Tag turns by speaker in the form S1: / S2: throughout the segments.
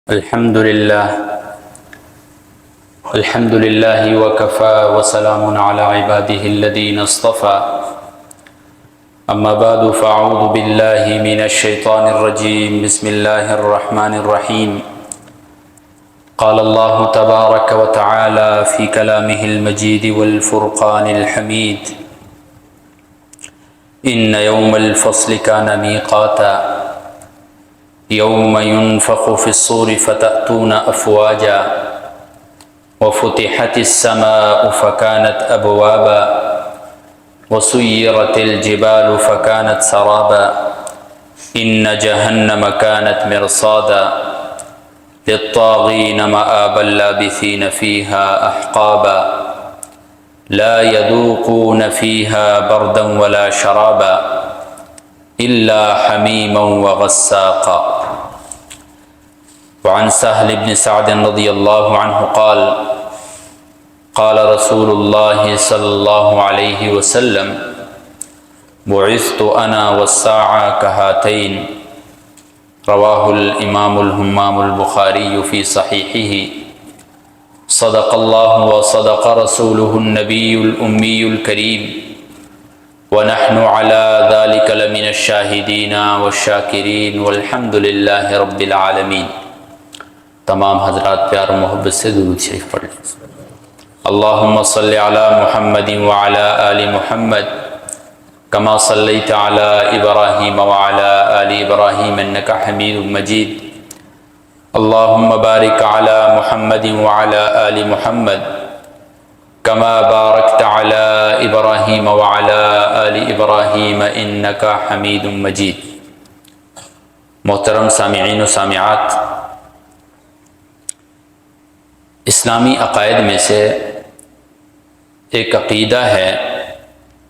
S1: الحمد لله وكفى وسلام على عباده الذين اصطفى أما بعد فأعوذ بالله من الشيطان الرجيم بسم الله الرحمن الرحيم قال الله تبارك وتعالى في كلامه المجيد والفرقان الحميد إن يوم الفصل كان ميقاتا يوم ينفخ في الصور فتأتون أفواجا وفتحت السماء فكانت أبوابا وسيرت الجبال فكانت سرابا إن جهنم كانت مرصادا للطاغين مآبا لابثين فيها أحقابا لا يذوقون فيها بردا ولا شرابا إلا حميما وغساقا وعن سهل بن سعد رضي الله عنه قال قال رسول الله صلى الله عليه وسلم بعثت أنا والساعة كهاتين رواه الإمام الهمام البخاري في صحيحه صدق الله وصدق رسوله النبي الأمي الكريم ونحن على ذلك لمن الشاهدين والشاکرین والحمد للہ رب العالمین۔ تمام حضرات پیار و محبت سے درود شریف پڑھ لیں۔ اللہم صلی علی محمد وعلی آل محمد کما صلیت علی ابراہیم وعلی آل ابراہیم انک حمید مجید۔ اللہم بارک علی محمد وعلی آل محمد کما بارکت علی ابراہیم وعلی آل ابراہیم انک حمید مجید۔ محترم سامعین و سامعات، اسلامی عقائد میں سے ایک عقیدہ ہے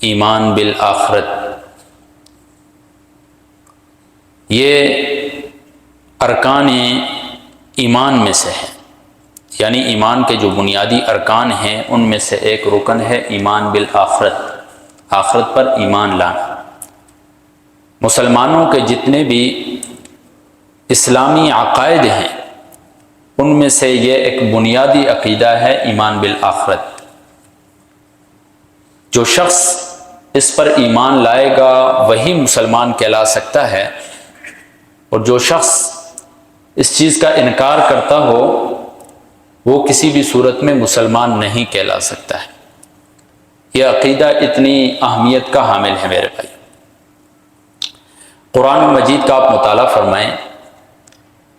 S1: ایمان بالآخرت۔ یہ ارکان ایمان میں سے ہے، یعنی ایمان کے جو بنیادی ارکان ہیں ان میں سے ایک رکن ہے ایمان بالآخرت، آخرت پر ایمان لانا۔ مسلمانوں کے جتنے بھی اسلامی عقائد ہیں ان میں سے یہ ایک بنیادی عقیدہ ہے ایمان بالآخرت۔ جو شخص اس پر ایمان لائے گا وہی مسلمان کہلا سکتا ہے، اور جو شخص اس چیز کا انکار کرتا ہو وہ کسی بھی صورت میں مسلمان نہیں کہلا سکتا ہے۔ یہ عقیدہ اتنی اہمیت کا حامل ہے میرے بھائی۔ قرآن مجید کا آپ مطالعہ فرمائیں،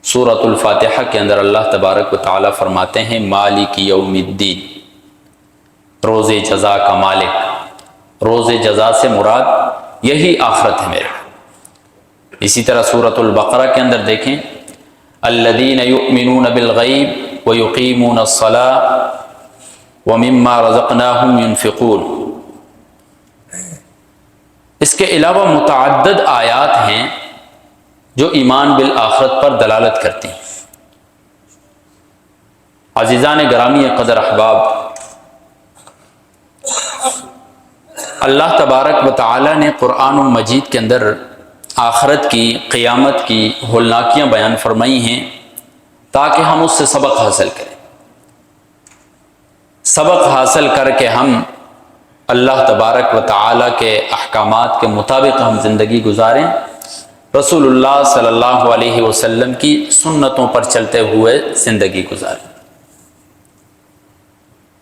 S1: سورۃ الفاتحہ کے اندر اللہ تبارک و تعالیٰ فرماتے ہیں مالک یوم الدین، روز جزا کا مالک۔ روز جزا سے مراد یہی آخرت ہے میرے بھائی۔ اسی طرح سورۃ البقرہ کے اندر دیکھیں الذین یؤمنون بالغیب وَيُقِيمُونَ الصَّلَاةَ وَمِمَّا رَزَقْنَاهُمْ يُنْفِقُونَ۔ اس کے علاوہ متعدد آیات ہیں جو ایمان بالآخرت پر دلالت کرتی ہیں۔ عزیزان گرامی قدر احباب، اللہ تبارک و تعالی نے قرآن مجید کے اندر آخرت کی، قیامت کی ہولناکیاں بیان فرمائی ہیں تاکہ ہم اس سے سبق حاصل کریں۔ سبق حاصل کر کے ہم اللہ تبارک و تعالی کے احکامات کے مطابق ہم زندگی گزاریں، رسول اللہ صلی اللہ علیہ وسلم کی سنتوں پر چلتے ہوئے زندگی گزاریں۔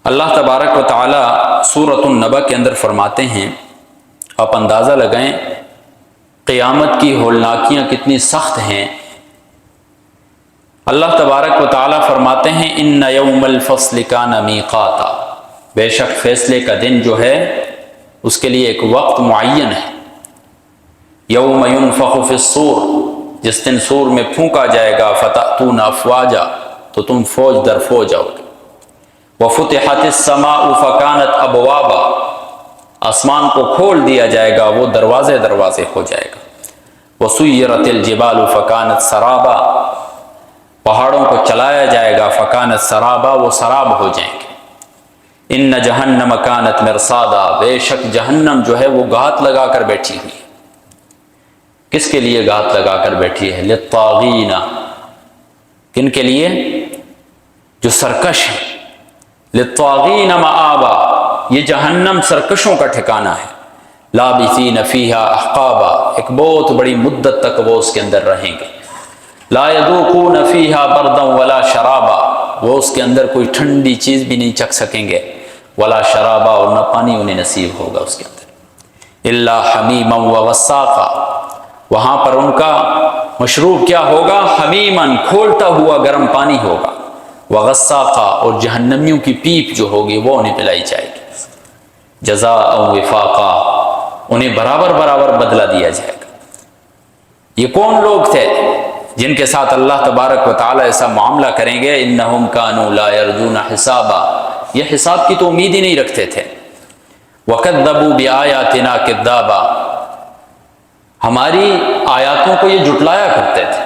S1: اللہ تبارک و تعالی سورۃ النبأ کے اندر فرماتے ہیں، آپ اندازہ لگائیں قیامت کی ہولناکیاں کتنی سخت ہیں۔ اللہ تبارک و تعالیٰ فرماتے ہیں ان یوم الفصل کان میقاتا، بے شک فیصلے کا دن جو ہے اس کے لیے ایک وقت معین ہے۔ یوم ینفخ فی الصور، جس دن صور میں پھونکا جائے گا فتأتون افواجا، تو تم فوج در فوج آؤ گے۔ وفتحت السماء فکانت ابوابا، آسمان کو کھول دیا جائے گا، وہ دروازے دروازے ہو جائے گا۔ وسیرت الجبال فکانت سرابا، پہاڑوں کو چلایا جائے گا فکانت سرابا، وہ سراب ہو جائیں گے۔ ان جہنم کانت مرصادا، بے شک جہنم جو ہے وہ گھات لگا کر بیٹھی ہوئی ہے۔ کس کے لیے گھات لگا کر بیٹھی ہے؟ للطاغین، کن کے لیے؟ جو سرکش ہیں. للطاغین مآبا، یہ جہنم سرکشوں کا ٹھکانہ ہے. لابثین فیہا احقابا، ایک بہت بڑی مدت تک وہ اس کے اندر رہیں گے. لا یذوقون فیہا بردا ولا شرابا، وہ اس کے اندر کوئی ٹھنڈی چیز بھی نہیں چکھ سکیں گے. ولا شرابا، اور نہ پانی انہیں نصیب ہوگا اس کے اندر. الا حمیما وغساقا، وہاں پر ان کا مشروب کیا ہوگا؟ حمیمن، کھولتا ہوا گرم پانی ہوگا. وغساقا، اور جہنمیوں کی پیپ جو ہوگی وہ انہیں پلائی جائے گی. جزاء وفاقا، انہیں برابر برابر بدلہ دیا جائے گا. یہ کون لوگ تھے جن کے ساتھ اللہ تبارک و تعالی ایسا معاملہ کریں گے؟ انہم کانوا لا یرجون حسابا، یہ حساب کی تو امید ہی نہیں رکھتے تھے. وکذبوا بآیاتنا کذابا، ہماری آیاتوں کو یہ جھٹلایا کرتے تھے.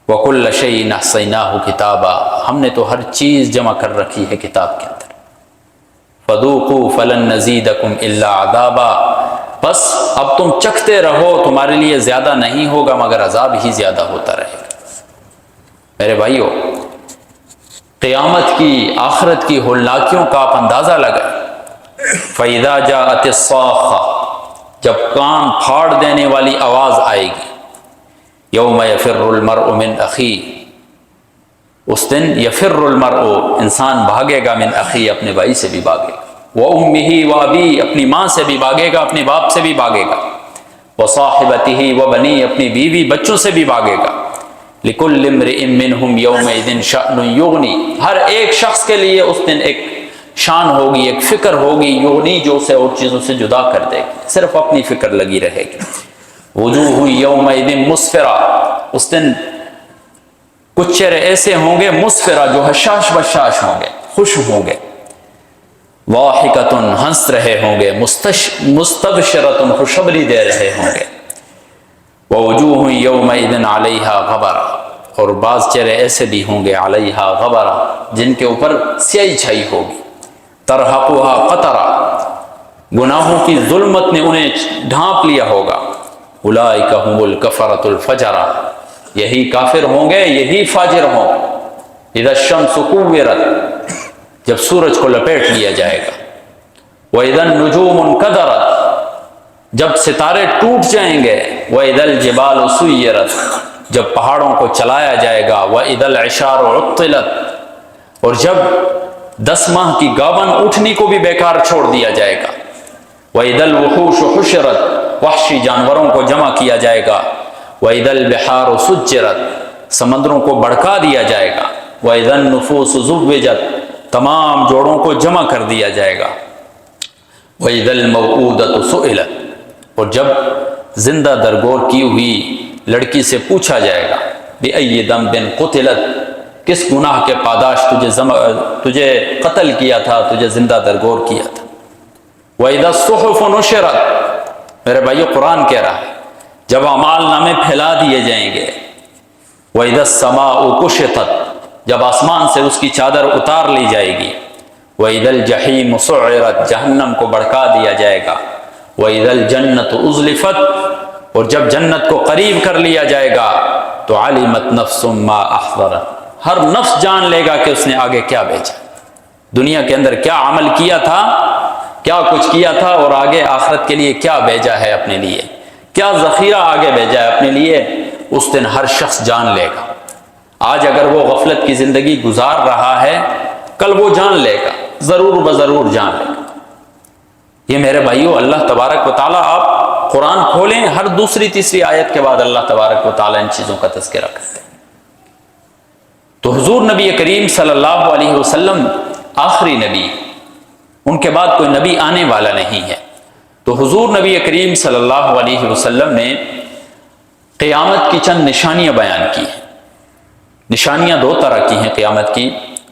S1: وکل شیء احصیناہ کتابا، ہم نے تو ہر چیز جمع کر رکھی ہے کتاب کے اندر. فذوقوا فلن نزیدکم الا عذابا، بس اب تم چکھتے رہو، تمہارے لیے زیادہ نہیں ہوگا مگر عذاب ہی زیادہ ہوتا رہے گا. میرے بھائیو، قیامت کی، آخرت کی ہولناکیوں کا آپ اندازہ لگائیں. فَإِذَا جَاءَتِ الصَّاخَّةُ، جب کان پھاڑ دینے والی آواز آئے گی. یوم یفر المرء من اخیہ، اس دن یفر المرء، انسان بھاگے گا، من اخی، اپنے بھائی سے بھی بھاگے گا. وَأُمِّهِ وَأَبِيهِ، اپنی ماں سے بھی بھاگے گا، اپنے باپ سے بھی بھاگے گا. وَصَاحِبَتِهِ وَبَنِيهِ، اپنی بیوی بچوں سے بھی بھاگے گا. لِكُلِّ امْرِئٍ مِّنْهُمْ يَوْمَئِذٍ شَأْنٌ يُغْنِي، ہر ایک شخص کے لیے اس دن ایک شان ہوگی، ایک فکر ہوگی، یغنی، جو اسے اور چیزوں سے جدا کر دے گی، صرف اپنی فکر لگی رہے گی. وجوہ یومئذ مسفرہ، اس دن کچھ چہرے ایسے ہوں گے مسفرہ، جو حشاش بشاش ہوں گے، خوش ہوں گے. ضاحکۃ، ہنس رہے ہوں گے. مستبشرۃ، خوشخبری دے رہے ہوں گے. ووجوہ یومئذ علیہا غبرہ، اور بعض چہرے ایسے بھی ہوں گے علیہا غبرہ، جن کے اوپر سیاہی چھائی ہوگی. ترہقھا قطرہ، گناہوں کی ظلمت نے انہیں ڈھانپ لیا ہوگا. اولئک ھم الکفرۃ الفجرہ، یہی کافر ہوں گے، یہی فاجر ہوں. اذا الشمس کورت، جب سورج کو لپیٹ لیا جائے گا. واذا النجوم انکدرت، جب ستارے ٹوٹ جائیں گے. واذا الجبال سیرت، جب پہاڑوں کو چلایا جائے گا. واذا العشار عطلت، اور جب 10 ماہ کی گابن اٹھنی کو بھی بیکار چھوڑ دیا جائے گا. وَإِذَا الْوُحُوشُ حُشِرَتْ، وحشی جانوروں کو جمع کیا جائے گا. وَإِذَا الْبِحَارُ سُجِّرَتْ، سمندروں کو بڑھکا دیا جائے گا. وَإِذَا النُّفُوسُ زُوِّجَتْ، تمام جوڑوں کو جمع کر دیا جائے گا. وَإِذَا الْمَوْءُودَةُ سُئِلَتْ، اور جب زندہ درگور کی ہوئی لڑکی سے پوچھا جائے گا. بِأَيِّ ذَنبٍ قُتِلَتْ، کس گناہ کے پاداش تجھے قتل کیا تھا، تجھے زندہ درگور کیا تھا. وَإِذَا الصُّحُفُ نُشِرَتْ، میرے بھائیو قرآن کہہ رہا ہے جب اعمال نامے پھیلا دیے جائیں گے. وَإِذَا السَّمَاءُ كُشِطَتْ، جب آسمان سے اس کی چادر اتار لی جائے گی. وَإِذَا الْجَحِيمُ سُعِّرَتْ، جہنم کو بڑھکا دیا جائے گا. وَإِذَا الْجَنَّةُ أُزْلِفَتْ، اور جب جنت کو قریب کر لیا جائے گا. تو عَلِمَتْ نَفْسٌ مَّا أَحْضَرَتْ، ہر نفس جان لے گا کہ اس نے آگے کیا بھیجا، دنیا کے اندر کیا عمل کیا تھا، کیا کچھ کیا تھا، اور آگے آخرت کے لیے کیا بھیجا ہے اپنے لیے، کیا ذخیرہ آگے بھیجا ہے اپنے لیے. اس دن ہر شخص جان لے گا. آج اگر وہ غفلت کی زندگی گزار رہا ہے، کل وہ جان لے گا، ضرور بضرور جان لے گا. یہ میرے بھائیو اللہ تبارک و تعالیٰ، آپ قرآن کھولیں، ہر دوسری تیسری آیت کے بعد اللہ تبارک و تعالیٰ ان چیزوں کا تذکرہ کرتے ہیں. تو حضور نبی کریم صلی اللہ علیہ وسلم آخری نبی، ان کے بعد کوئی نبی آنے والا نہیں ہے. تو حضور نبی کریم صلی اللہ علیہ وسلم نے قیامت کی چند نشانیاں بیان کی ہیں. نشانیاں 2 طرح کی ہیں قیامت کی،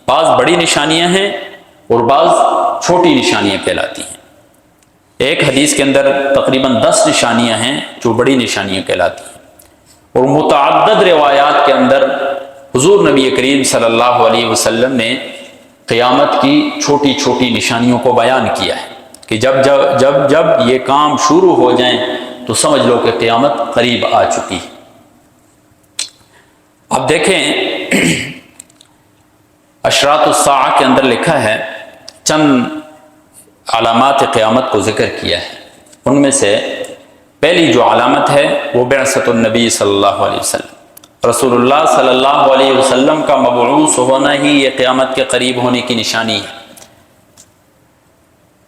S1: بعض بڑی نشانیاں ہیں اور بعض چھوٹی نشانیاں کہلاتی ہیں. ایک حدیث کے اندر تقریباً 10 نشانیاں ہیں جو بڑی نشانیاں کہلاتی ہیں، اور متعدد روایات کے اندر حضور نبی کریم صلی اللہ علیہ وسلم نے قیامت کی چھوٹی چھوٹی نشانیوں کو بیان کیا ہے کہ جب یہ کام شروع ہو جائیں تو سمجھ لو کہ قیامت قریب آ چکی ہے. اب دیکھیں اشراط الساعہ کے اندر لکھا ہے، چند علامات قیامت کو ذکر کیا ہے، ان میں سے پہلی جو علامت ہے وہ بعثت النبی صلی اللہ علیہ وسلم، رسول اللہ صلی اللہ علیہ وسلم کا مبعوث ہونا ہی یہ قیامت کے قریب ہونے کی نشانی ہے۔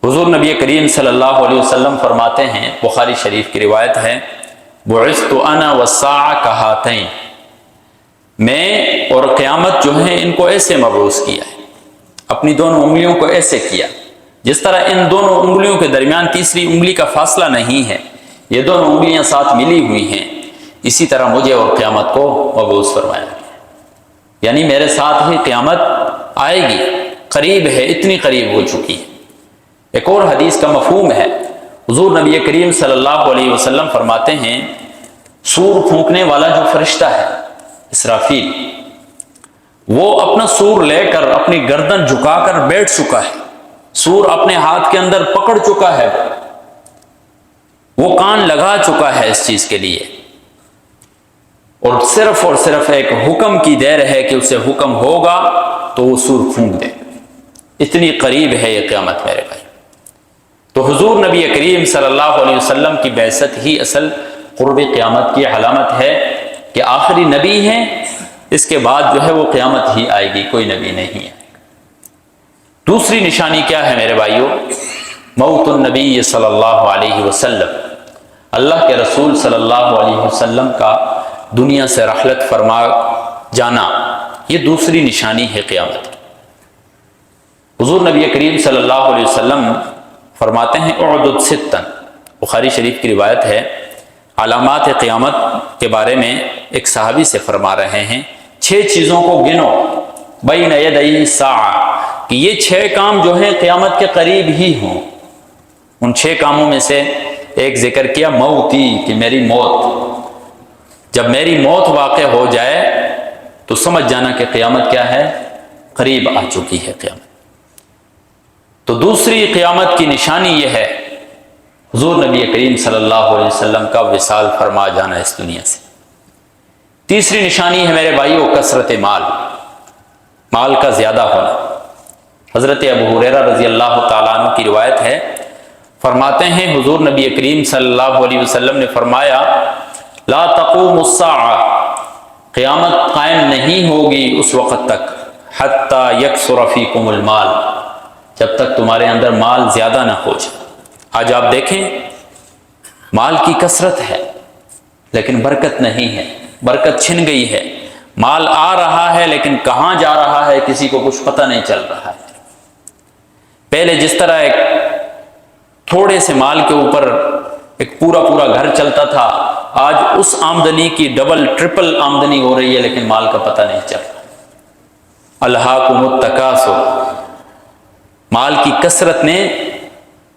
S1: حضور نبی کریم صلی اللہ علیہ وسلم فرماتے ہیں، بخاری شریف کی روایت ہے، بعثت انا والساعہ کہاتین، میں اور قیامت جو ہیں ان کو ایسے مبعوث کیا ہے، اپنی دونوں انگلیوں کو ایسے کیا، جس طرح ان دونوں انگلیوں کے درمیان تیسری انگلی کا فاصلہ نہیں ہے، یہ دونوں انگلیاں ساتھ ملی ہوئی ہیں، اسی طرح مجھے اور قیامت کو مبعوث فرمایا گیا، یعنی میرے ساتھ ہی قیامت آئے گی، قریب ہے، اتنی قریب ہو چکی ہے۔ ایک اور حدیث کا مفہوم ہے، حضور نبی کریم صلی اللہ علیہ وسلم فرماتے ہیں، سور پھونکنے والا جو فرشتہ ہے اسرافیل، وہ اپنا سور لے کر اپنی گردن جھکا کر بیٹھ چکا ہے، سور اپنے ہاتھ کے اندر پکڑ چکا ہے، وہ کان لگا چکا ہے اس چیز کے لیے، اور صرف ایک حکم کی دیر ہے کہ اسے حکم ہوگا تو وہ سور پھونک دے، اتنی قریب ہے یہ قیامت میرے بھائی۔ تو حضور نبی کریم صلی اللہ علیہ وسلم کی بعثت ہی اصل قرب قیامت کی علامت ہے کہ آخری نبی ہیں، اس کے بعد جو ہے وہ قیامت ہی آئے گی، کوئی نبی نہیں ہے۔ دوسری نشانی کیا ہے میرے بھائیوں؟ موت النبی صلی اللہ علیہ وسلم، اللہ کے رسول صلی اللہ علیہ وسلم کا دنیا سے رحلت فرما جانا، یہ دوسری نشانی ہے قیامت کی۔ حضور نبی کریم صلی اللہ علیہ وسلم فرماتے ہیں، اعدد ستن، بخاری شریف کی روایت ہے، علامات قیامت کے بارے میں ایک صحابی سے فرما رہے ہیں، 6 چیزوں کو گنو بین یدی الساعہ، کہ یہ 6 کام جو ہیں قیامت کے قریب ہی ہوں۔ ان 6 کاموں میں سے ایک ذکر کیا، موتی، کہ میری موت، جب میری موت واقع ہو جائے تو سمجھ جانا کہ قیامت کیا ہے، قریب آ چکی ہے قیامت۔ تو دوسری قیامت کی نشانی یہ ہے حضور نبی کریم صلی اللہ علیہ وسلم کا وصال فرما جانا اس دنیا سے۔ تیسری نشانی ہے میرے بھائیو کثرت مال، مال کا زیادہ ہونا۔ حضرت ابو ہریرہ رضی اللہ تعالیٰ عنہ کی روایت ہے، فرماتے ہیں حضور نبی کریم صلی اللہ علیہ وسلم نے فرمایا، لا تقوم الساعہ، قیامت قائم نہیں ہوگی اس وقت تک، حتی یکثر فیکم المال، جب تک تمہارے اندر مال زیادہ نہ ہو جائے۔ آج آپ دیکھیں مال کی کثرت ہے لیکن برکت نہیں ہے، برکت چھن گئی ہے، مال آ رہا ہے لیکن کہاں جا رہا ہے کسی کو کچھ پتہ نہیں چل رہا ہے۔ پہلے جس طرح ایک تھوڑے سے مال کے اوپر ایک پورا گھر چلتا تھا، آج اس آمدنی کی ڈبل ٹرپل آمدنی ہو رہی ہے لیکن مال کا پتہ نہیں چل رہا۔ الہاکم التکاثر، مال کی کثرت نے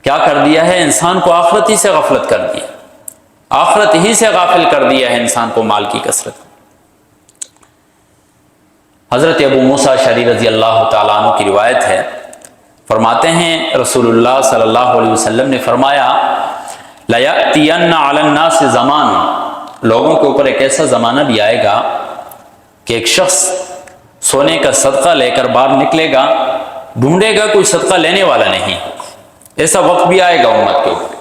S1: کیا کر دیا ہے، انسان کو آخرت ہی سے غفلت کر دیا، آخرت ہی سے غافل کر دیا ہے انسان کو مال کی کثرت۔ حضرت ابو موسیٰ اشعری رضی اللہ تعالیٰ عنہ کی روایت ہے، فرماتے ہیں رسول اللہ صلی اللہ علیہ وسلم نے فرمایا، لَيَأْتِيَنَّ عَلَى النَّاسِ زَمَانٌ، لوگوں کے اوپر ایک ایسا زمانہ بھی آئے گا کہ ایک شخص سونے کا صدقہ لے کر باہر نکلے گا، ڈھونڈے گا کوئی صدقہ لینے والا نہیں، ایسا وقت بھی آئے گا امت کے اوپر،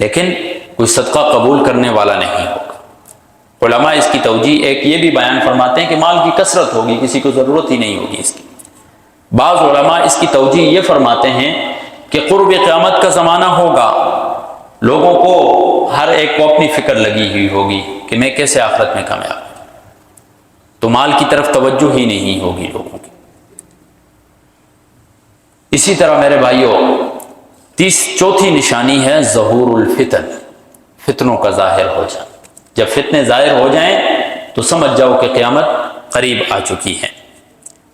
S1: لیکن کوئی صدقہ قبول کرنے والا نہیں ہوگا۔ علماء اس کی توجیہ ایک یہ بھی بیان فرماتے ہیں کہ مال کی کثرت ہوگی، کسی کو ضرورت ہی نہیں ہوگی اس کی۔ بعض علماء اس کی توجیہ یہ فرماتے ہیں کہ قرب قیامت کا زمانہ ہوگا، لوگوں کو ہر ایک کو اپنی فکر لگی ہوئی ہوگی کہ میں کیسے آخرت میں کامیاب ہوں، تو مال کی طرف توجہ ہی نہیں ہوگی لوگوں کی۔ اسی طرح میرے بھائیوں چوتھی نشانی ہے ظہور الفتن، فتنوں کا ظاہر ہو جانا۔ جب فتنے ظاہر ہو جائیں تو سمجھ جاؤ کہ قیامت قریب آ چکی ہے۔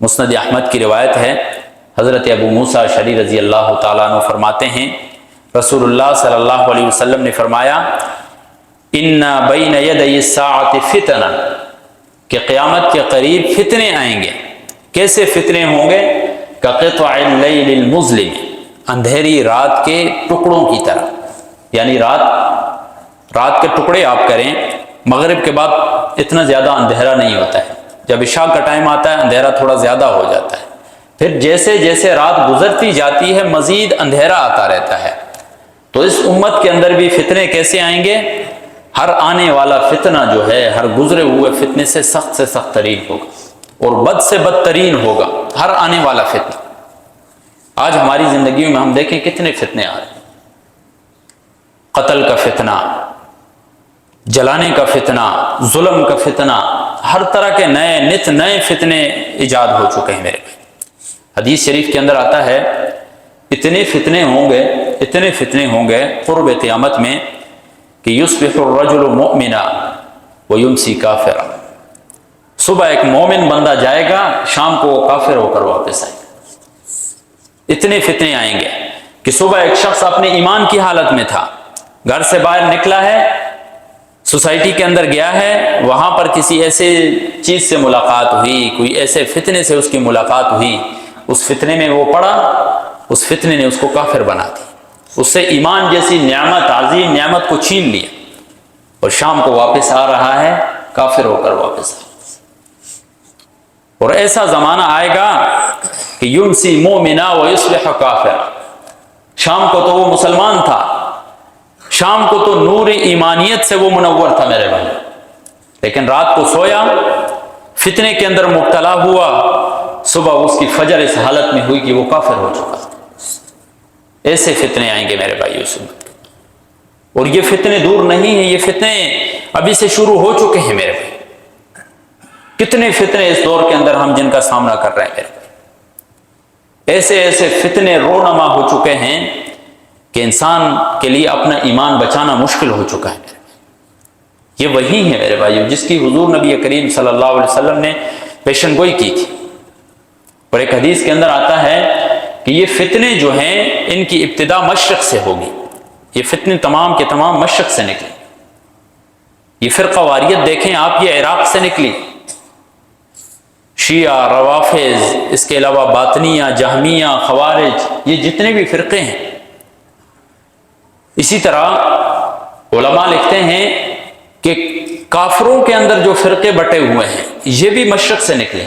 S1: مسند احمد کی روایت ہے، حضرت ابو موسیٰ اشعری رضی اللہ تعالیٰ عنہ فرماتے ہیں، رسول اللہ صلی اللہ علیہ وسلم نے فرمایا، ان بین یدی الساعۃ فتنہ، کہ قیامت کے قریب فتنے آئیں گے۔ کیسے فتنے ہوں گے؟ کقطع اللیل المظلم، اندھیری رات کے ٹکڑوں کی طرح، یعنی رات کے ٹکڑے آپ کریں، مغرب کے بعد اتنا زیادہ اندھیرا نہیں ہوتا ہے، جب عشاء کا ٹائم آتا ہے اندھیرا تھوڑا زیادہ ہو جاتا ہے، پھر جیسے جیسے رات گزرتی جاتی ہے مزید اندھیرا آتا رہتا ہے۔ تو اس امت کے اندر بھی فتنے کیسے آئیں گے؟ ہر آنے والا فتنہ جو ہے ہر گزرے ہوئے فتنے سے سخت ترین ہوگا اور بد سے بدترین ہوگا ہر آنے والا فتنہ۔ آج ہماری زندگیوں میں ہم دیکھیں کتنے فتنے آ رہے ہیں، قتل کا فتنہ، جلانے کا فتنہ، ظلم کا فتنہ، ہر طرح کے نئے فتنے ایجاد ہو چکے ہیں میرے بھائی۔ حدیث شریف کے اندر آتا ہے اتنے فتنے ہوں گے قرب قیامت میں کہ یصبح الرجل مؤمنا ویمسی کافرا، صبح ایک مومن بندہ جائے گا، شام کو وہ کافر ہو کر واپس آئے گا۔ اتنے فتنے آئیں گے کہ صبح ایک شخص اپنے ایمان کی حالت میں تھا، گھر سے باہر نکلا ہے، سوسائٹی کے اندر گیا ہے، وہاں پر کسی ایسے چیز سے ملاقات ہوئی، کوئی ایسے فتنے سے اس کی ملاقات ہوئی، اس فتنے میں وہ پڑا، اس فتنے نے اس کو کافر بنا دی، اس سے ایمان جیسی نعمت، عظیم نعمت کو چھین لیا، اور شام کو واپس آ رہا ہے کافر ہو کر واپس آ رہا ہے۔ اور ایسا زمانہ آئے گا کہ یمسی مومنا ویصبح کافرا، شام کو تو وہ مسلمان تھا، شام کو تو نور ایمانیت سے وہ منور تھا میرے بھائی، لیکن رات کو سویا، فتنے کے اندر مبتلا ہوا، صبح اس کی فجر اس حالت میں ہوئی کہ وہ کافر ہو چکا۔ ایسے فتنے آئیں گے میرے بھائی اس وقت، اور یہ فتنے دور نہیں ہیں، یہ فتنے ابھی سے شروع ہو چکے ہیں میرے بھائی۔ کتنے فتنے اس دور کے اندر ہم جن کا سامنا کر رہے ہیں میرے بھائی، ایسے فتنے رونما ہو چکے ہیں کہ انسان کے لیے اپنا ایمان بچانا مشکل ہو چکا ہے میرے بھائی۔ یہ وہی ہے میرے بھائی جس کی حضور نبی کریم صلی اللہ علیہ وسلم نے پیشن گوئی کی تھی، اور ایک حدیث کے اندر آتا ہے کہ یہ فتنے جو ہیں ان کی ابتدا مشرق سے ہوگی، یہ فتنے تمام کے تمام مشرق سے نکلے۔ یہ فرقہ واریت دیکھیں آپ، یہ عراق سے نکلی، شیعہ، روافض، اس کے علاوہ باطنیہ، جہمیہ، خوارج، یہ جتنے بھی فرقے ہیں۔ اسی طرح علماء لکھتے ہیں کہ کافروں کے اندر جو فرقے بٹے ہوئے ہیں یہ بھی مشرق سے نکلے،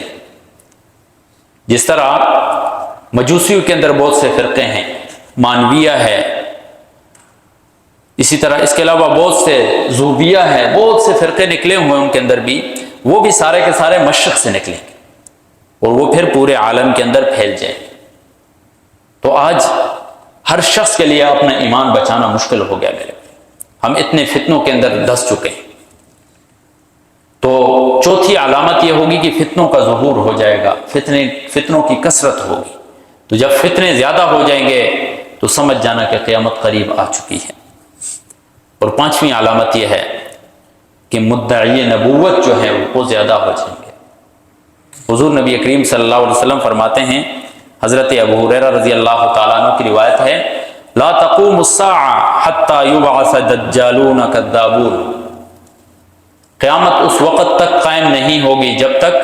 S1: جس طرح مجوسیوں کے اندر بہت سے فرقے ہیں، مانویہ ہے، اسی طرح اس کے علاوہ بہت سے زوبیہ ہے، بہت سے فرقے نکلے ہوئے ان کے اندر بھی، وہ بھی سارے کے سارے مشرق سے نکلیں گے اور وہ پھر پورے عالم کے اندر پھیل جائیں گے۔ تو آج ہر شخص کے لیے اپنا ایمان بچانا مشکل ہو گیا میرے، ہم اتنے فتنوں کے اندر دھس چکے ہیں۔ تو چوتھی علامت یہ ہوگی کہ فتنوں کا ظہور ہو جائے گا، فتنوں کی کثرت ہوگی۔ تو جب فتنے زیادہ ہو جائیں گے تو سمجھ جانا کہ قیامت قریب آ چکی ہے۔ اور پانچویں علامت یہ ہے کہ مدعی نبوت جو ہے وہ زیادہ ہو جائیں گے۔ حضور نبی کریم صلی اللہ علیہ وسلم فرماتے ہیں، حضرت ابو ہریرہ رضی اللہ تعالیٰ عنہ کی روایت ہے، لا تقوم الساعة حتى يبعث دجالون كذابون، قیامت اس وقت تک قائم نہیں ہوگی جب تک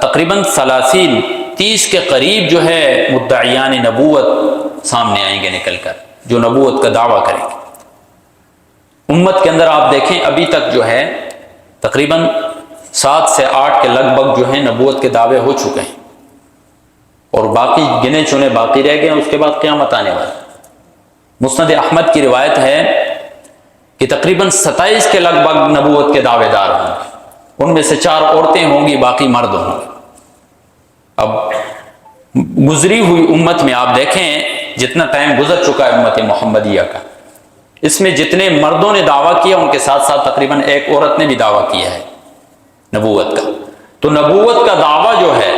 S1: تقریباً 30 کے قریب جو ہے مدعیان نبوت سامنے آئیں گے نکل کر، جو نبوت کا دعویٰ کریں گے۔ امت کے اندر آپ دیکھیں ابھی تک جو ہے تقریباً 7 سے 8 کے لگ بھگ جو ہے نبوت کے دعوے ہو چکے ہیں، اور باقی گنے چنے باقی رہ گئے ہیں، اس کے بعد قیامت آنے والی۔ مسند احمد کی روایت ہے کہ تقریباً 27 کے لگ بھگ نبوت کے دعوے دار ہوں گے، ان میں سے 4 عورتیں ہوں گی، باقی مرد ہوں گے۔ اب گزری ہوئی امت میں آپ دیکھیں جتنا ٹائم گزر چکا ہے امت محمدیہ کا، اس میں جتنے مردوں نے دعویٰ کیا ان کے ساتھ ساتھ تقریباً ایک عورت نے بھی دعویٰ کیا ہے نبوت کا۔ تو نبوت کا دعویٰ جو ہے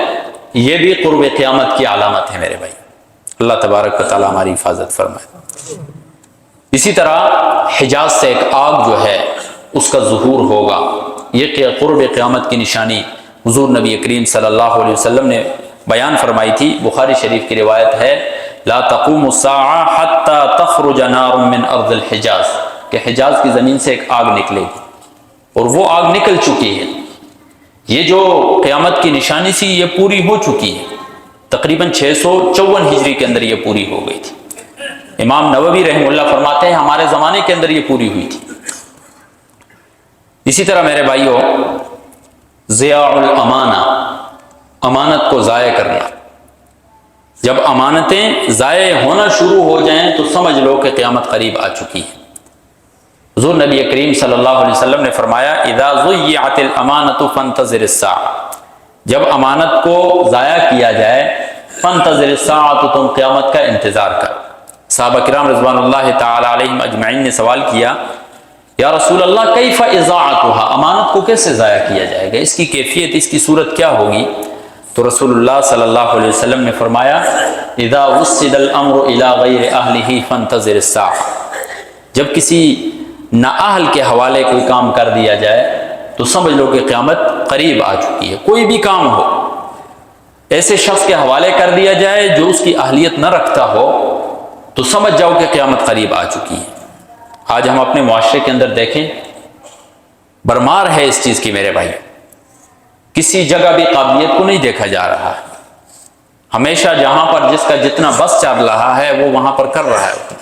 S1: یہ بھی قرب قیامت کی علامت ہے میرے بھائی، اللہ تبارک و تعالیٰ ہماری حفاظت فرمائے۔ اسی طرح حجاز سے ایک آگ جو ہے اس کا ظہور ہوگا، یہ کہ قرب قیامت کی نشانی حضور نبی کریم صلی اللہ علیہ وسلم نے بیان فرمائی تھی۔ بخاری شریف کی روایت ہے، لا تقوم الساعة حتى تخرج نار من ارض الحجاز، کہ حجاز کی زمین سے ایک آگ نکلے گی، اور وہ آگ نکل چکی ہے۔ یہ جو قیامت کی نشانی سی یہ پوری ہو چکی ہے، تقریباً 654 ہجری کے اندر یہ پوری ہو گئی تھی۔ امام نووی رحمہ اللہ فرماتے ہیں ہمارے زمانے کے اندر یہ پوری ہوئی تھی۔ اسی طرح میرے بھائیوں ضیاع الامانہ، امانت کو ضائع کرنا۔ جب امانتیں ضائع ہونا شروع ہو جائیں تو سمجھ لو کہ قیامت قریب آ چکی ہے۔ حضور نبی کریم صلی اللہ علیہ وسلم نے فرمایا اذا ضیعت الامانۃ فانتظر الساعہ، جب امانت کو ضائع کیا جائے فانتظر الساعہ، تو تم قیامت کا انتظار کرو۔ صحابہ کرام رضوان اللہ تعالی علیہم اجمعین نے سوال کیا یا رسول اللہ کیف اضاعتها، امانت کو کیسے ضائع کیا جائے گا، اس کی کیفیت، اس کی صورت کیا ہوگی؟ تو رسول اللہ صلی اللہ علیہ وسلم نے فرمایا اذا وسد الامر الى غیر اہلہ فانتظر الساعہ، جب کسی نااہل کے حوالے کوئی کام کر دیا جائے تو سمجھ لو کہ قیامت قریب آ چکی ہے۔ کوئی بھی کام ہو ایسے شخص کے حوالے کر دیا جائے جو اس کی اہلیت نہ رکھتا ہو تو سمجھ جاؤ کہ قیامت قریب آ چکی ہے۔ آج ہم اپنے معاشرے کے اندر دیکھیں، برمار ہے اس چیز کی میرے بھائی، کسی جگہ بھی قابلیت کو نہیں دیکھا جا رہا ہے، ہمیشہ جہاں پر جس کا جتنا بس چل رہا ہے وہ وہاں پر کر رہا ہے،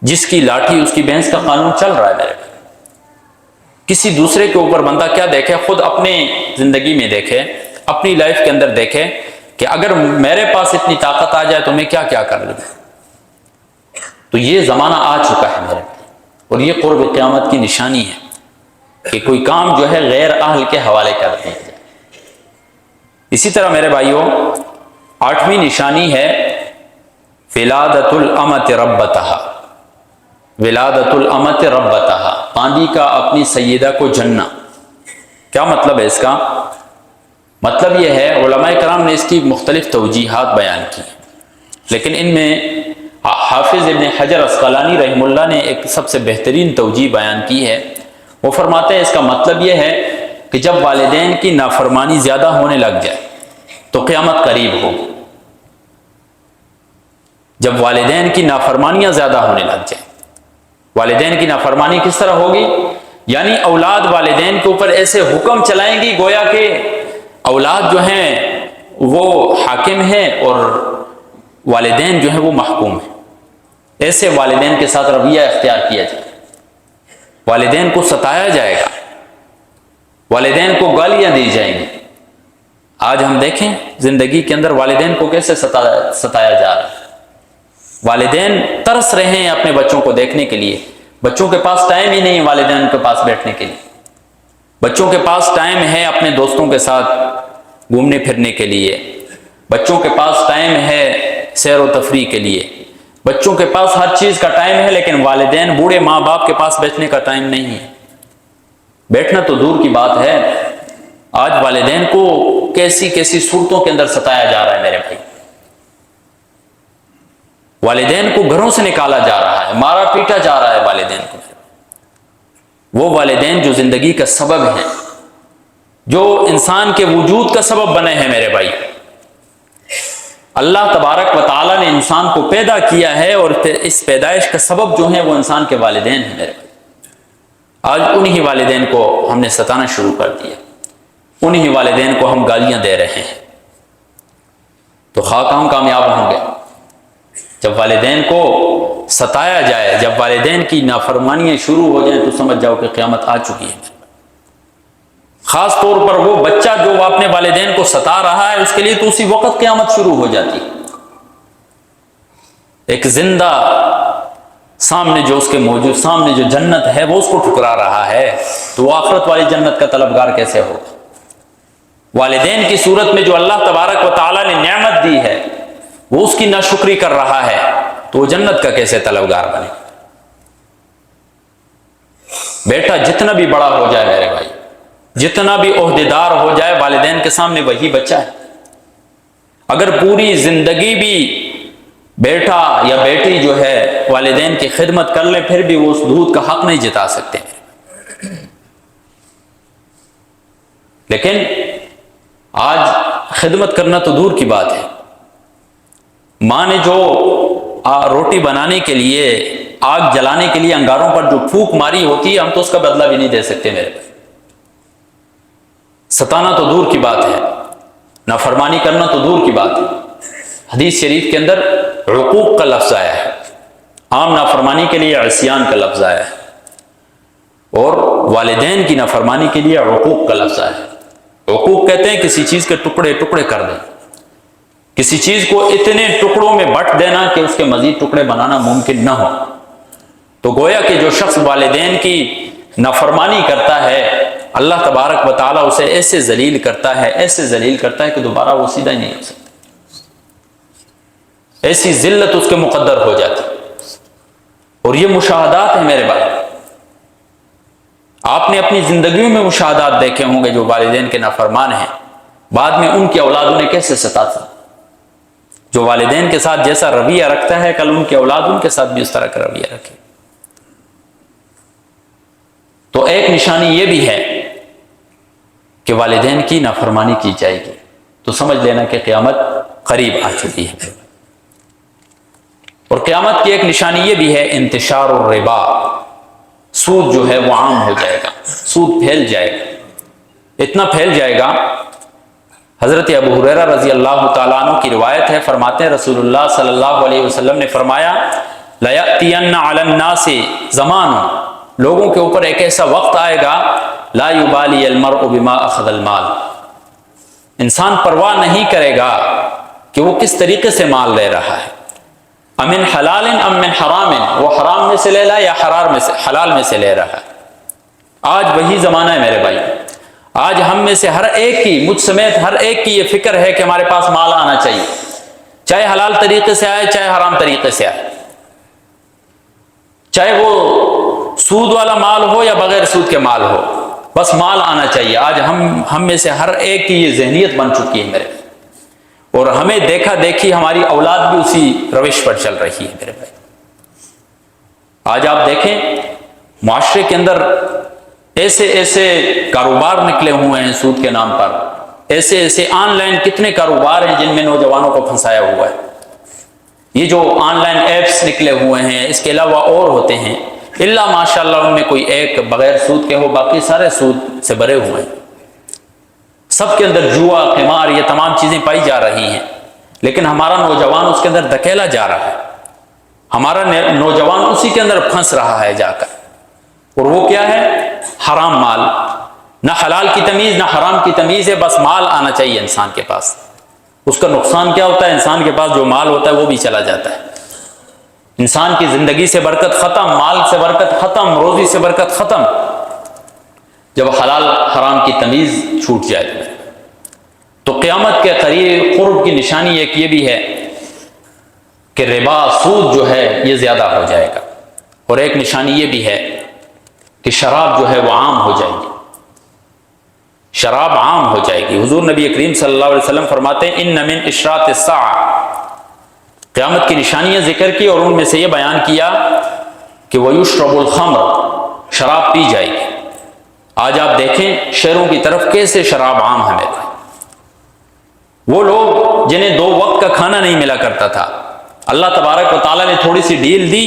S1: جس کی لاٹھی اس کی بھینس کا قانون چل رہا ہے میرے بھائی۔ کسی دوسرے کے اوپر بندہ کیا دیکھے، خود اپنی زندگی میں دیکھے، اپنی لائف کے اندر دیکھے کہ اگر میرے پاس اتنی طاقت آ جائے تو میں کیا کیا کر لوں۔ تو یہ زمانہ آ چکا ہے میرے بھائی، اور یہ قرب قیامت کی نشانی ہے کہ کوئی کام جو ہے غیر اہل کے حوالے کر دیا جائے۔ اسی طرح میرے بھائیوں، 8ویں نشانی ہے ولادت الامۃ ربتہا، ولادت الامۃ ربتہا، باندی کا اپنی سیدہ کو جننا۔ کیا مطلب ہے اس کا؟ مطلب یہ ہے، علماء کرام نے اس کی مختلف توجیحات بیان کی، لیکن ان میں حافظ ابن حجر عسقلانی رحمہ اللہ نے ایک سب سے بہترین توجیح بیان کی ہے۔ وہ فرماتے ہیں اس کا مطلب یہ ہے کہ جب والدین کی نافرمانی زیادہ ہونے لگ جائے تو قیامت قریب ہو۔ جب والدین کی نافرمانیاں زیادہ ہونے لگ جائیں، والدین کی نافرمانی کس طرح ہوگی؟ یعنی اولاد والدین کے اوپر ایسے حکم چلائیں گی گویا کہ اولاد جو ہیں وہ حاکم ہیں اور والدین جو ہیں وہ محکوم ہیں۔ ایسے والدین کے ساتھ رویہ اختیار کیا جائے، والدین کو ستایا جائے گا، والدین کو گالیاں دی جائیں گی۔ آج ہم دیکھیں زندگی کے اندر والدین کو کیسے ستایا جا رہا ہے۔ والدین ترس رہے ہیں اپنے بچوں کو دیکھنے کے لیے، بچوں کے پاس ٹائم ہی نہیں ہے والدین کے پاس بیٹھنے کے لیے، بچوں کے پاس ٹائم ہے اپنے دوستوں کے ساتھ گھومنے پھرنے کے لیے، بچوں کے پاس ٹائم ہے سیر و تفریح کے لیے، بچوں کے پاس ہر چیز کا ٹائم ہے، لیکن والدین بوڑھے ماں باپ کے پاس بیٹھنے کا ٹائم نہیں ہے۔ بیٹھنا تو دور کی بات ہے، آج والدین کو کیسی کیسی صورتوں کے اندر ستایا جا رہا ہے میرے بھائی۔ والدین کو گھروں سے نکالا جا رہا ہے، مارا پیٹا جا رہا ہے والدین کو۔ وہ والدین جو زندگی کا سبب ہیں، جو انسان کے وجود کا سبب بنے ہیں میرے بھائی۔ اللہ تبارک و تعالیٰ نے انسان کو پیدا کیا ہے اور اس پیدائش کا سبب جو ہیں وہ انسان کے والدین ہیں میرے بھائی۔ آج انہی والدین کو ہم نے ستانا شروع کر دیا، انہی والدین کو ہم گالیاں دے رہے ہیں، تو خواہ ہم کامیاب ہوں گے۔ جب والدین کو ستایا جائے، جب والدین کی نافرمانیاں شروع ہو جائیں تو سمجھ جاؤ کہ قیامت آ چکی ہے۔ خاص طور پر وہ بچہ جو اپنے والدین کو ستا رہا ہے، اس کے لیے تو اسی وقت قیامت شروع ہو جاتی ہے۔ ایک زندہ سامنے جو اس کے موجود سامنے جو جنت ہے وہ اس کو ٹھکرا رہا ہے، تو وہ آخرت والی جنت کا طلبگار کیسے ہوگا؟ والدین کی صورت میں جو اللہ تبارک و تعالیٰ نے نعمت دی ہے وہ اس کی ناشکری کر رہا ہے، تو وہ جنت کا کیسے طلبگار بنے؟ بیٹا جتنا بھی بڑا ہو جائے میرے بھائی، جتنا بھی عہدیدار ہو جائے، والدین کے سامنے وہی بچہ ہے۔ اگر پوری زندگی بھی بیٹا یا بیٹی جو ہے والدین کی خدمت کر لے، پھر بھی وہ اس دودھ کا حق نہیں جتا سکتے۔ لیکن آج خدمت کرنا تو دور کی بات ہے، ماں نے جو روٹی بنانے کے لیے، آگ جلانے کے لیے انگاروں پر جو پھونک ماری ہوتی ہے، ہم تو اس کا بدلہ بھی نہیں دے سکتے میرے بھائی۔ ستانا تو دور کی بات ہے، نافرمانی کرنا تو دور کی بات ہے۔ حدیث شریف کے اندر عقوق کا لفظ آیا ہے، عام نافرمانی کے لیے عصیان کا لفظ آیا ہے، اور والدین کی نافرمانی کے لیے عقوق کا لفظ ہے۔ عقوق کہتے ہیں کسی چیز کے ٹکڑے ٹکڑے کر دیں، کسی چیز کو اتنے ٹکڑوں میں بٹ دینا کہ اس کے مزید ٹکڑے بنانا ممکن نہ ہو۔ تو گویا کہ جو شخص والدین کی نافرمانی کرتا ہے اللہ تبارک و تعالیٰ اسے ایسے ذلیل کرتا ہے، ایسے ذلیل کرتا ہے کہ دوبارہ وہ سیدھا ہی نہیں ہو سکتا، ایسی ذلت اس کے مقدر ہو جاتی۔ اور یہ مشاہدات ہیں میرے بھائی، آپ نے اپنی زندگیوں میں مشاہدات دیکھے ہوں گے، جو والدین کے نافرمان ہیں بعد میں ان کی اولاد انہیں کیسے ستاتا، جو والدین کے ساتھ جیسا رویہ رکھتا ہے کل ان کی اولاد ان کے ساتھ بھی اس طرح کا رویہ رکھے۔ تو ایک نشانی یہ بھی ہے کہ والدین کی نافرمانی کی جائے گی تو سمجھ لینا کہ قیامت قریب آ چکی ہے۔ اور قیامت کی ایک نشانی یہ بھی ہے انتشار الربا، سود جو ہے وہ عام ہو جائے گا، سود پھیل جائے گا، اتنا پھیل جائے گا۔ حضرت ابو ہریرہ رضی اللہ تعالیٰ عنہ کی روایت ہے، فرماتے ہیں رسول اللہ صلی اللہ علیہ وسلم نے فرمایا لَيَأْتِيَنَّ عَلَى النَّاسِ زَمَانٌ، لوگوں کے اوپر ایک ایسا وقت آئے گا لا يُبَالِيَ الْمَرْءُ بِمَا أَخَذَ الْمَالِ، انسان پرواہ نہیں کرے گا کہ وہ کس طریقے سے مال لے رہا ہے، امن حلال ام من حرام، وہ حرام میں سے لے رہا ہے یا حلال میں سے لے رہا ہے۔ آج وہی زمانہ ہے میرے بھائی، آج ہم میں سے ہر ایک کی، مجھ سمیت ہر ایک کی یہ فکر ہے کہ ہمارے پاس مال آنا چاہیے، چاہے حلال طریقے سے آئے چاہے حرام طریقے سے آئے، چاہے وہ سود والا مال ہو یا بغیر سود کے مال ہو، بس مال آنا چاہیے۔ آج ہم میں سے ہر ایک کی یہ ذہنیت بن چکی ہے میرے، اور ہمیں دیکھا دیکھی ہماری اولاد بھی اسی روش پر چل رہی ہے میرے بھائی۔ آج آپ دیکھیں معاشرے کے اندر ایسے ایسے کاروبار نکلے ہوئے ہیں سود کے نام پر، ایسے ایسے آن لائن کتنے کاروبار ہیں جن میں نوجوانوں کو پھنسایا ہوا ہے۔ یہ جو آن لائن ایپس نکلے ہوئے ہیں، اس کے علاوہ اور ہوتے ہیں، اللہ ماشاءاللہ ان میں کوئی ایک بغیر سود کے ہو، باقی سارے سود سے بھرے ہوئے ہیں۔ سب کے اندر جوا، قمار، یہ تمام چیزیں پائی جا رہی ہیں، لیکن ہمارا نوجوان اس کے اندر دھکیلا جا رہا ہے، ہمارا نوجوان اسی کے اندر پھنس رہا ہے جا کر۔ اور وہ کیا ہے؟ حرام مال، نہ حلال کی تمیز نہ حرام کی تمیز ہے، بس مال آنا چاہیے انسان کے پاس۔ اس کا نقصان کیا ہوتا ہے؟ انسان کے پاس جو مال ہوتا ہے وہ بھی چلا جاتا ہے، انسان کی زندگی سے برکت ختم، مال سے برکت ختم، روزی سے برکت ختم، جب حلال حرام کی تمیز چھوٹ جائے۔ تو قیامت کے قریب قرب کی نشانی ایک یہ بھی ہے کہ ربا، سود جو ہے یہ زیادہ ہو جائے گا، اور ایک نشانی یہ بھی ہے کہ شراب جو ہے وہ عام ہو جائے گی، شراب عام ہو جائے گی۔ حضور نبی کریم صلی اللہ علیہ وسلم فرماتے ہیں ان من اشراط الساعہ، قیامت کی نشانیاں ذکر کی اور ان میں سے یہ بیان کیا کہ وَيُشْرَبُ الْخَمْرُ، شراب پی جائے گی۔ آج آپ دیکھیں شہروں کی طرف کیسے شراب عام ہے میرے، وہ لوگ جنہیں 2 وقت کا کھانا نہیں ملا کرتا تھا، اللہ تبارک و تعالیٰ نے تھوڑی سی ڈیل دی،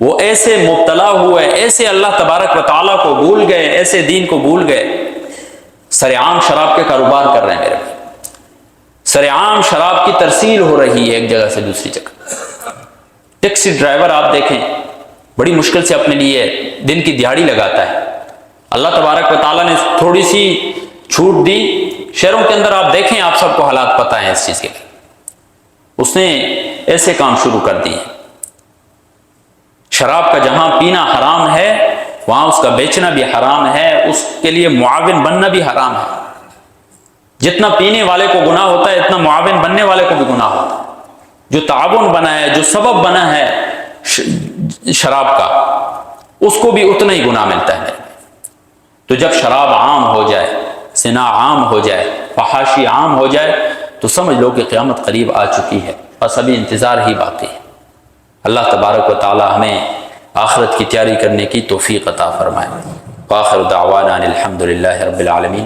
S1: وہ ایسے مبتلا ہوئے، ایسے اللہ تبارک و تعالیٰ کو بھول گئے، ایسے دین کو بھول گئے، سر عام شراب کے کاروبار کر رہے ہیں میرے بھائی، سر عام شراب کی ترسیل ہو رہی ہے ایک جگہ سے دوسری جگہ۔ ٹیکسی ڈرائیور آپ دیکھیں بڑی مشکل سے اپنے لیے دن کی دیہاڑی لگاتا ہے، اللہ تبارک و تعالیٰ نے تھوڑی سی چھوٹ دی، شہروں کے اندر آپ دیکھیں، آپ سب کو حالات پتہ ہیں اس چیز کے، اس نے ایسے کام شروع کر دیے۔ شراب کا جہاں پینا حرام ہے وہاں اس کا بیچنا بھی حرام ہے، اس کے لیے معاون بننا بھی حرام ہے۔ جتنا پینے والے کو گناہ ہوتا ہے اتنا معاون بننے والے کو بھی گناہ ہوتا ہے۔ جو تعاون بنا ہے، جو سبب بنا ہے شراب کا، اس کو بھی اتنا ہی گناہ ملتا ہے۔ تو جب شراب عام ہو جائے، زنا عام ہو جائے، فحاشی عام ہو جائے، تو سمجھ لو کہ قیامت قریب آ چکی ہے، بس ابھی انتظار ہی باقی ہے۔ اللہ تبارک و تعالی ہمیں آخرت کی تیاری کرنے کی توفیق عطا فرمائے۔ وآخر دعوانا الحمد للہ رب العالمین۔